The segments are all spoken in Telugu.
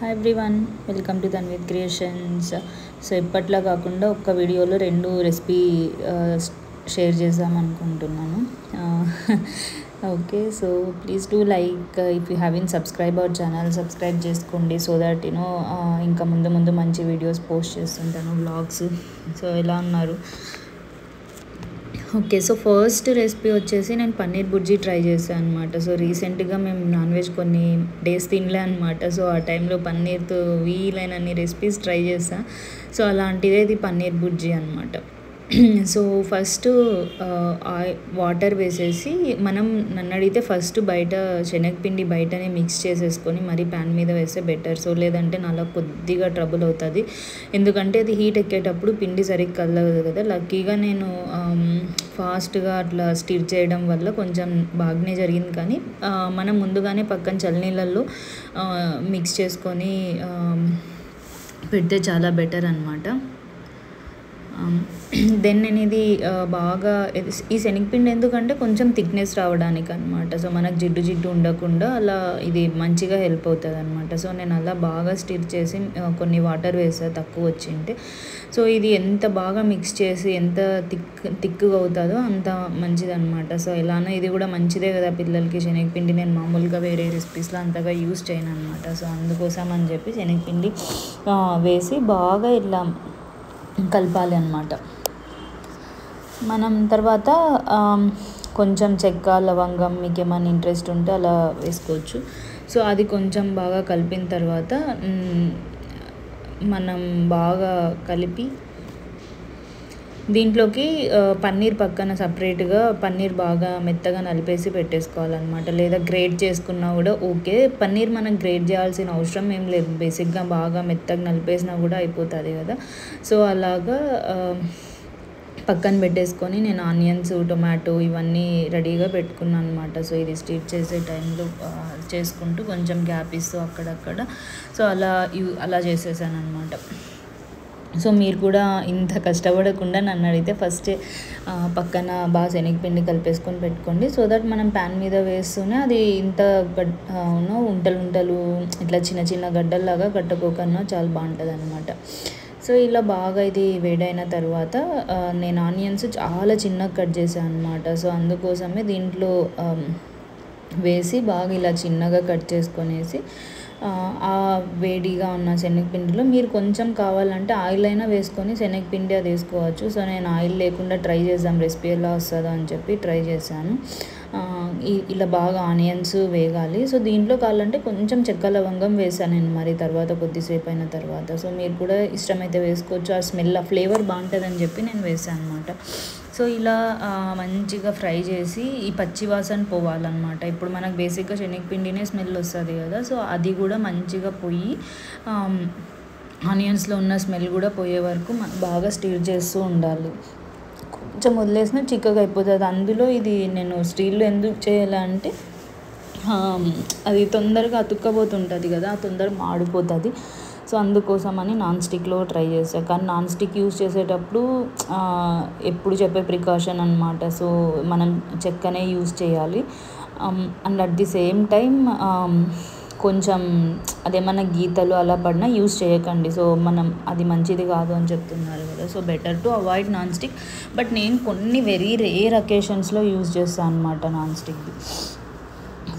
Hi everyone, welcome to Tanvith creations. So ఇప్పట్లా కాకుండా ఒక్క వీడియోలో రెండు రెసిపీ షేర్ చేద్దాం అనుకుంటున్నాను. Okay, so please do like if you haven't subscribe our channel, subscribe చేసుకోండి. సో దట్ యూనో ఇంకా ముందు మంచి వీడియోస్ పోస్ట్ చేస్తుంటాను, వ్లాగ్స్. సో ఎలా ఉన్నారు? ఓకే, సో ఫస్ట్ రెసిపీ వచ్చేసి నేను పన్నీర్ బుర్జీ ట్రై చేశాను అనమాట. సో రీసెంట్గా మేము నాన్ వెజ్ కొన్ని డేస్ తినలే అనమాట. సో ఆ టైంలో పన్నీర్తో వీలైనన్ని రెసిపీస్ ట్రై చేశాను. సో అలాంటిదే ఇది పన్నీర్ బుర్జీ అనమాట. సో ఫస్ట్ వాటర్ వేసేసి, మనం నన్ను అడిగితే ఫస్ట్ బయట శనగపిండి బయటనే మిక్స్ చేసేసుకొని మరీ ప్యాన్ మీద వేస్తే బెటర్. సో లేదంటే నాలో కొద్దిగా ట్రబుల్ అవుతుంది, ఎందుకంటే అది హీట్ ఎక్కేటప్పుడు పిండి సరిగ్గా కలగదు కదా. లక్కీగా నేను ఫాస్ట్గా అట్లా స్టిర్ చేయడం వల్ల కొంచెం బాగానే జరిగింది. కానీ మనం ముందుగానే పక్కన చల్లనీళ్ళల్లో మిక్స్ చేసుకొని పెడితే చాలా బెటర్ అనమాట. దెన్ నేను ఇది బాగా ఈ శనగపిండి ఎందుకంటే కొంచెం థిక్నెస్ రావడానికి అనమాట. సో మనకు జిడ్డు ఉండకుండా అలా ఇది మంచిగా హెల్ప్ అవుతుంది అనమాట. సో నేను అలా బాగా స్టిర్ చేసి కొన్ని వాటర్ వేసా తక్కువ వచ్చింటే. సో ఇది ఎంత బాగా మిక్స్ చేసి ఎంత థిక్గా అవుతుందో అంత మంచిది అనమాట. సో ఎలానో ఇది కూడా మంచిదే కదా పిల్లలకి. శనగపిండి నేను మామూలుగా వేరే రెసిపీస్లో అంతగా యూస్ చేయను అనమాట. సో అందుకోసం అని చెప్పి శనగపిండి వేసి బాగా ఇలా కలపాలి అన్నమాట. మనం తర్వాత కొంచెం చెక్క, లవంగం మీకు ఏమైనా ఇంట్రెస్ట్ ఉంటే అలా వేసుకోవచ్చు. సో అది కొంచెం బాగా కలిపిన తర్వాత మనం బాగా కలిపి దీంట్లోకి పన్నీర్ పక్కన సపరేట్గా పన్నీర్ బాగా మెత్తగా నలిపేసి పెట్టేసుకోవాలన్నమాట. లేదా గ్రేట్ చేసుకున్నా కూడా ఓకే. పన్నీర్ మనం గ్రేట్ చేయాల్సిన అవసరం ఏం లేదు, బేసిక్గా బాగా మెత్తగా నలిపేసినా కూడా అయిపోతుంది కదా. సో అలాగా పక్కన పెట్టేసుకొని నేను ఆనియన్స్, టొమాటో ఇవన్నీ రెడీగా పెట్టుకున్నాను అనమాట. సో ఇది స్టిర్ చేసే టైంలో చేసుకుంటూ కొంచెం గ్యాప్ ఇస్తూ అక్కడక్కడ సో అలా చేసేసాను అనమాట. సో మీరు కూడా ఇంత కష్టపడకుండా నన్ను అడిగితే ఫస్టే పక్కన బాగా శనగపిండి కలిపేసుకొని పెట్టుకోండి. సో దట్ మనం ప్యాన్ మీద వేస్తూనే అది ఇంత ఉంటలు ఇట్లా చిన్న గడ్డల్లాగా కట్టుకోకన్నా చాలా బాగుంటుంది అనమాట. సో ఇలా బాగా ఇది వేడైన తర్వాత నేను ఆనియన్స్ చాలా చిన్నగా కట్ చేశాను అనమాట. సో అందుకోసమే దీంట్లో వేసి బాగా ఇలా చిన్నగా కట్ చేసుకొనేసి ఆ వేడిగా ఉన్న శనగపిండిలో మీరు కొంచెం కావాలంటే ఆయిల్ అయినా వేసుకొని శనగపిండి అది వేసుకోవచ్చు. సో నేను ఆయిల్ లేకుండా ట్రై చేద్దాం రెసిపీ ఎలా వస్తుందో అని చెప్పి ట్రై చేశాను. ఇలా బాగా ఆనియన్స్ వేగాలి. సో దీంట్లో కావాలంటే కొంచెం చెక్క, లవంగం వేసాను నేను మరి తర్వాత కొద్దిసేపు అయిన తర్వాత. సో మీరు కూడా ఇష్టమైతే వేసుకోవచ్చు, ఆ స్మెల్ ఆ ఫ్లేవర్ బాగుంటుందని చెప్పి నేను వేసాను అనమాట. సో ఇలా మంచిగా ఫ్రై చేసి ఈ పచ్చి వాసన పోవాలన్నమాట. ఇప్పుడు మనకు బేసిక్గా శనగపిండినే స్మెల్ వస్తుంది కదా. సో అది కూడా మంచిగా పోయి ఆనియన్స్లో ఉన్న స్మెల్ కూడా పోయే వరకు బాగా స్టిర్ చేస్తూ ఉండాలి. కొంచెం వదిలేసిన చిక్కగా అయిపోతుంది. అందులో ఇది నేను స్టీల్లో ఎందుకు చేయాలంటే అది తొందరగా అతుక్కపోతుంటుంది కదా, తొందరగా మాడిపోతుంది. సో అందుకోసమని నాన్ స్టిక్లో ట్రై చేస్తాను. కానీ నాన్ స్టిక్ యూస్ చేసేటప్పుడు ఎప్పుడు చెప్పే ప్రికాషన్ అనమాట. సో మనం చెక్కనే యూస్ చేయాలి. And at the same time కొంచెం అదేమన్నా గీతలు అలా పడినా యూస్ చేయకండి. సో మనం అది మంచిది కాదు అని చెప్తున్నారు కదా. So better to avoid non stick. But నేను కొన్ని వెరీ రేర్ అకేషన్స్లో యూస్ చేస్తాను అనమాట నాన్ స్టిక్ది.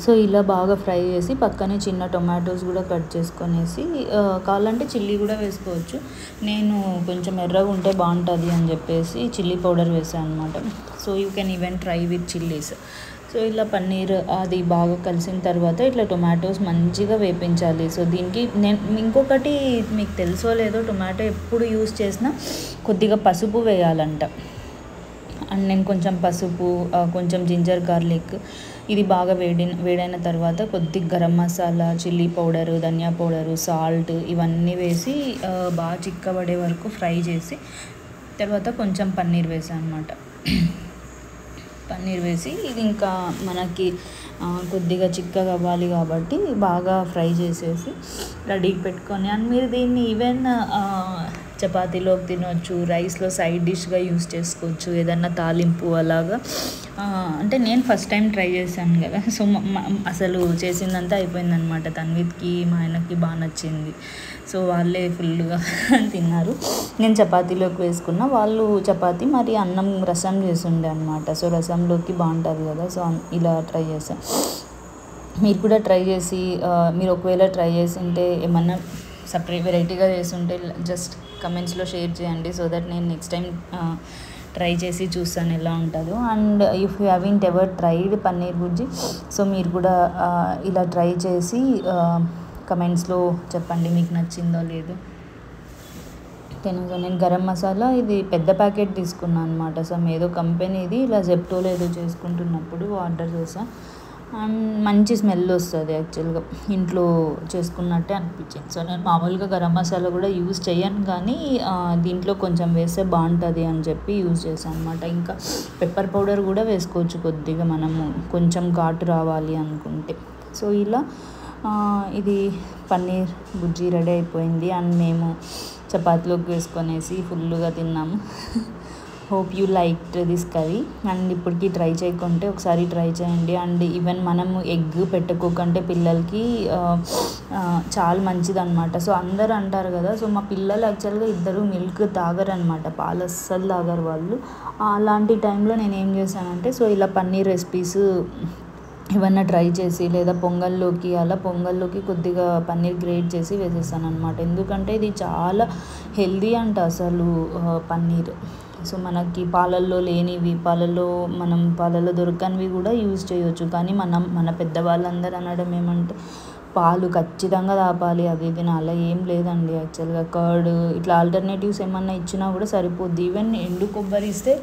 సో ఇలా బాగా ఫ్రై చేసి పక్కనే చిన్న టొమాటోస్ కూడా కట్ చేసుకొనేసి కావాలంటే చిల్లీ కూడా వేసుకోవచ్చు. నేను కొంచెం ఎర్రగా ఉంటే బాగుంటుంది అని చెప్పేసి చిల్లీ పౌడర్ వేసాను అనమాట. So you can even try with chillies. So ఇలా పన్నీర్ అది బాగా కలిసిన తర్వాత ఇట్లా టొమాటోస్ మంచిగా వేపించాలి. సో దీనికి నేను ఇంకొకటి మీకు తెలుసో లేదో, టొమాటో ఎప్పుడు యూస్ చేసినా కొద్దిగా పసుపు వేయాలంట. అండ్ నేను కొంచెం పసుపు, కొంచెం జింజర్ గార్లిక్ ఇది బాగా వేడైన తర్వాత కొద్దిగా గరం మసాలా, చిల్లీ పౌడరు, ధనియా పౌడరు, సాల్ట్ ఇవన్నీ వేసి బాగా చిక్కబడే వరకు ఫ్రై చేసి తర్వాత కొంచెం పన్నీర్ వేసాను అనమాట. పన్నీర్ వేసి ఇది ఇంకా మనకి కొద్దిగా చిక్కగా అవ్వాలి కాబట్టి బాగా ఫ్రై చేసేసి రెడీకి పెట్టుకొని, అండ్ మీరు దీన్ని ఈవెన్ చపాతీలోకి తినొచ్చు, రైస్లో సైడ్ డిష్గా యూస్ చేసుకోవచ్చు, ఏదన్నా తాలింపు అలాగా. అంటే నేను ఫస్ట్ టైం ట్రై చేశాను కదా, సో అసలు చేసిందంతా అయిపోయిందనమాట. తన్విత్కి మా ఆయనకి బాగా నచ్చింది. సో వాళ్ళే ఫుల్గా తిన్నారు. నేను చపాతీలోకి వేసుకున్న, వాళ్ళు చపాతీ మరి అన్నం రసం చేసి ఉండే అనమాట. సో రసంలోకి బాగుంటుంది కదా, సో ఇలా ట్రై చేశాను. మీరు కూడా ట్రై చేసి, మీరు ఒకవేళ ట్రై చేసి ఉంటే ఏమన్నా సపరేట్ వెరైటీగా చేసి ఉంటే జస్ట్ కమెంట్స్లో షేర్ చేయండి, సో దట్ నేను నెక్స్ట్ టైం ట్రై చేసి చూస్తాను ఎలా ఉంటుందో. And if you haven't ever tried paneer bhurji, so మీరు కూడా ఇలా ట్రై చేసి కమెంట్స్లో చెప్పండి మీకు నచ్చిందో లేదో. సో నేను గరం మసాలా ఇది పెద్ద ప్యాకెట్ తీసుకున్నాను అనమాట. సో ఏదో కంపెనీది ఇలా జెప్టోలో ఏదో చేసుకుంటున్నప్పుడు ఆర్డర్ చేశాను. అండ్ మంచి స్మెల్ వస్తుంది, యాక్చువల్గా ఇంట్లో చేసుకున్నట్టే అనిపించింది. సో నేను మామూలుగా గరం మసాలా కూడా యూజ్ చేయను, కానీ దీంట్లో కొంచెం వేస్తే బాగుంటుంది అని చెప్పి యూజ్ చేశాను అనమాట. ఇంకా పెప్పర్ పౌడర్ కూడా వేసుకోవచ్చు కొద్దిగా, మనము కొంచెం ఘాటు రావాలి అనుకుంటే. సో ఇలా ఇది పన్నీర్ బుర్జీ రెడీ అయిపోయింది. అండ్ మేము చపాతీలోకి వేసుకొనేసి ఫుల్గా తిన్నాము. Hope you liked this curry. And ఇప్పటికీ ట్రై చేయకుంటే ఒకసారి ట్రై చేయండి. అండ్ ఈవెన్ మనము ఎగ్ పెట్టుకోకంటే పిల్లలకి చాలా మంచిది అనమాట. సో అందరూ అంటారు కదా, సో మా పిల్లలు యాక్చువల్గా ఇద్దరు మిల్క్ తాగరనమాట, పాలు అస్సలు తాగరు వాళ్ళు. అలాంటి టైంలో నేను ఏం చేశానంటే, సో ఇలా పన్నీర్ రెసిపీస్ ఏమన్నా ట్రై చేసి, లేదా పొంగల్లోకి కొద్దిగా పన్నీర్ గ్రేట్ చేసి వేసేసాను అనమాట. ఎందుకంటే ఇది చాలా హెల్దీ అంట అసలు పన్నీర్. సో మనకి పాలల్లో లేనివి, పాలల్లో దొరకనివి కూడా యూజ్ చేయవచ్చు. కానీ మన పెద్దవాళ్ళందరూ అనడం ఏమంటే పాలు ఖచ్చితంగా తాపాలి, అది ఇది అలా ఏం లేదండి. యాక్చువల్గా కర్డ్ ఇట్లా ఆల్టర్నేటివ్స్ ఏమన్నా ఇచ్చినా కూడా సరిపోద్ది. ఈవెన్ ఎండు కొబ్బరి ఇస్తే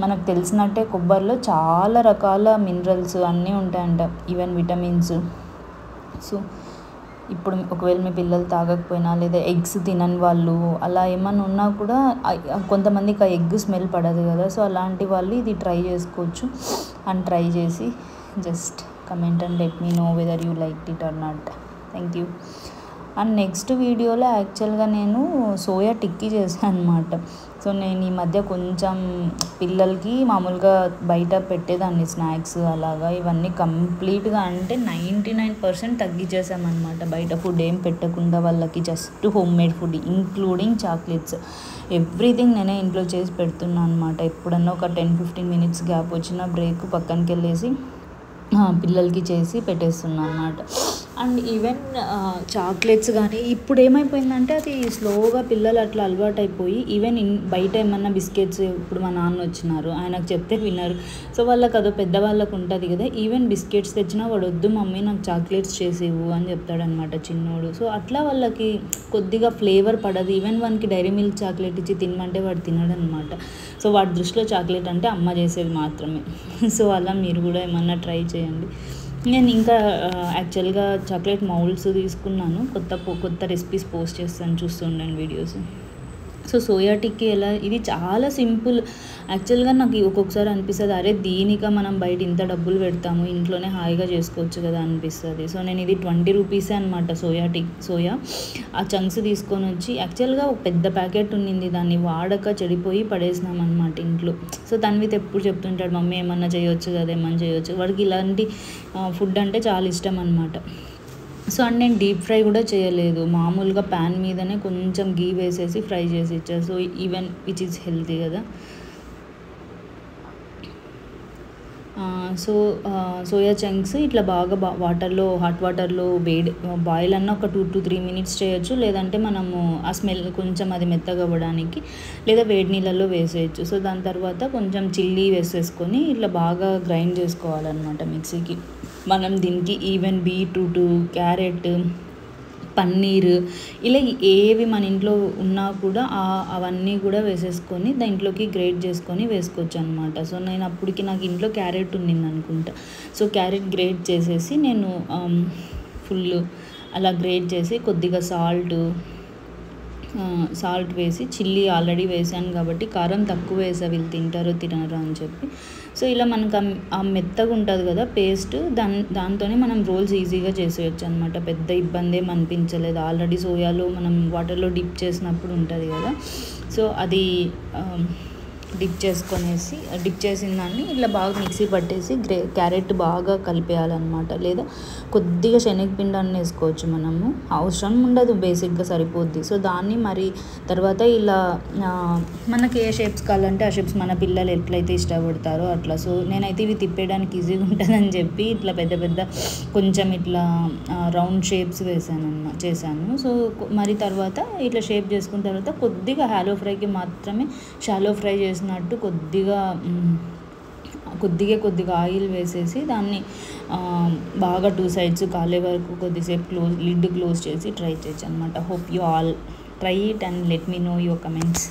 మనకు తెలిసినట్టే కొబ్బరిలో చాలా రకాల మినరల్స్ అన్నీ ఉంటాయంట, ఈవెన్ విటమిన్స్. సో ఇప్పుడు ఒకవేళ మీ పిల్లలు తాగకపోయినా, లేదా ఎగ్స్ తినని వాళ్ళు అలా ఏమన్నా ఉన్నా కూడా, కొంతమందికి ఆ ఎగ్ స్మెల్ పడదు కదా, సో అలాంటి వాళ్ళు ఇది ట్రై చేసుకోవచ్చు. అండ్ ట్రై చేసి just comment and let me know whether you like it or not. Thank you. And next వీడియోలో యాక్చువల్గా నేను సోయా టిక్కీ చేశాను అనమాట. సో నేను ఈ మధ్య కొంచెం పిల్లలకి మామూలుగా బయట పెట్టేదాన్ని స్నాక్స్ అలాగా, ఇవన్నీ కంప్లీట్గా అంటే 99% తగ్గించేసామన్నమాట. బయట ఫుడ్ ఏం పెట్టకుండా వాళ్ళకి just home made food including chocolates everything నేనే ఇంట్లో చేసి పెడుతున్నాను అనమాట. ఎప్పుడన్నా ఒక 10-15 మినిట్స్ గ్యాప్ వచ్చిన బ్రేక్ పక్కనకి వెళ్ళేసి పిల్లలకి చేసి పెట్టేస్తున్నాను అన్నమాట. అండ్ ఈవెన్ చాక్లెట్స్ కానీ ఇప్పుడు ఏమైపోయిందంటే అది స్లోగా పిల్లలు అట్లా అలవాటు అయిపోయి, ఈవెన్ బయట ఏమన్నా బిస్కెట్స్, ఇప్పుడు మా నాన్న వచ్చినారు, ఆయనకు చెప్తే విన్నారు. సో వాళ్ళకి అదో పెద్దవాళ్ళకు ఉంటుంది కదా, ఈవెన్ బిస్కెట్స్ తెచ్చినా వాడు వద్దు మమ్మీ నాకు చాక్లెట్స్ చేసేవు అని చెప్తాడనమాట చిన్నోడు. సో అట్లా వాళ్ళకి కొద్దిగా ఫ్లేవర్ పడదు. ఈవెన్ వానికి డైరీ మిల్క్ చాక్లెట్ ఇచ్చి తినమంటే వాడు తినడనమాట. సో వాడి దృష్టిలో చాక్లెట్ అంటే అమ్మ చేసేది మాత్రమే. సో అలా మీరు కూడా ఏమన్నా ట్రై చేయండి. నేను ఇంకా యాక్చువల్గా చాక్లెట్ మౌల్డ్స్ తీసుకున్నాను, కొత్త రెసిపీస్ పోస్ట్ చేస్తాను, చూస్తుండండి వీడియోస్. సో సోయా టిక్కీ ఎలా, ఇది చాలా సింపుల్. యాక్చువల్గా నాకు ఒక్కొక్కసారి అనిపిస్తుంది, అరే దీనిక మనం బయట ఇంత డబ్బులు పెడతాము, ఇంట్లోనే హాయిగా చేసుకోవచ్చు కదా అనిపిస్తుంది. సో నేను ఇది 20 రూపీసే అనమాట సోయా ఆ చంక్స్ తీసుకొని వచ్చి, యాక్చువల్గా ఒక పెద్ద ప్యాకెట్ ఉన్నింది, దాన్ని వాడక చెడిపోయి పడేసినాం అనమాట ఇంట్లో. సో తన్విత్ ఎప్పుడు చెప్తుంటాడు మమ్మీ ఏమన్నా చేయొచ్చు కదా, ఏమన్నా చేయొచ్చు, వాడికి ఇలాంటి ఫుడ్ అంటే చాలా ఇష్టం అనమాట. సో అండ్ నేను డీప్ ఫ్రై కూడా చేయలేదు, మామూలుగా ప్యాన్ మీదనే కొంచెం గీ వేసేసి ఫ్రై చేసి ఇచ్చాను. So even which is healthy కదా. సో సోయా చంక్స్ ఇట్లా బాగా హాట్ వాటర్లో బాయిల్ అన్న ఒక 2 to 3 మినిట్స్ చేయొచ్చు, లేదంటే మనము ఆ స్మెల్ కొంచెం అది మెత్తగా అవ్వడానికి లేదా వేడి నీళ్ళల్లో వేసేయచ్చు. సో దాని తర్వాత కొంచెం చిల్లీ వేసేసుకొని ఇట్లా బాగా గ్రైండ్ చేసుకోవాలన్నమాట మిక్సీకి. మనం దీనికి ఈవెన్ బీట్రూట్, క్యారెట్, పన్నీర్ ఇలా ఏవి మన ఇంట్లో ఉన్నా కూడా అవన్నీ కూడా వేసేసుకొని దాంట్లోకి గ్రేట్ చేసుకొని వేసుకోవచ్చు అనమాట. సో నేను అప్పటికి నాకు ఇంట్లో క్యారెట్ ఉండింది అనుకుంటా. సో క్యారెట్ గ్రేట్ చేసేసి నేను ఫుల్ అలా గ్రేట్ చేసి కొద్దిగా సాల్ట్, సాల్ట్ వేసి, చిల్లీ ఆల్రెడీ వేసాను కాబట్టి కారం తక్కువ వేసా వీళ్ళు తింటారో తినరు అని చెప్పి. సో ఇలా మనకు ఆ మెత్తగా ఉంటుంది కదా పేస్ట్, దాంతోనే మనం రోల్స్ ఈజీగా చేసేయచ్చు అనమాట. పెద్ద ఇబ్బంది ఏం అనిపించలేదు. ఆల్రెడీ సోయాలో మనం వాటర్లో డిప్ చేసినప్పుడు ఉంటుంది కదా, సో అది డిప్ చేసిన దాన్ని ఇట్లా బాగా మిక్సీ పట్టేసి క్యారెట్ బాగా కలిపేయాలన్నమాట. లేదా కొద్దిగా శనగపిండి అన్న వేసుకోవచ్చు, మనము అవసరం ఉండదు, బేసిక్గా సరిపోద్ది. సో దాన్ని మరి తర్వాత ఇలా మనకి ఏ షేప్స్ కావాలంటే ఆ షేప్స్, మన పిల్లలు ఎట్లయితే ఇష్టపడతారో అట్లా. సో నేనైతే ఇవి తిప్పేయడానికి ఈజీగా ఉంటుందని చెప్పి ఇట్లా పెద్ద పెద్ద కొంచెం ఇట్లా రౌండ్ షేప్స్ చేశాను. సో మరి తర్వాత ఇట్లా షేప్ చేసుకున్న తర్వాత కొద్దిగా హాలో ఫ్రైకి మాత్రమే షాలో ఫ్రై చేసినట్టు కొద్దిగా ఆయిల్ వేసేసి దాన్ని బాగా 2 sides కాలే వరకు కొద్దిసేపు లిడ్ క్లోజ్ చేసి ట్రై చేయొచ్చు అనమాట. Hope you all try it and let me know your comments.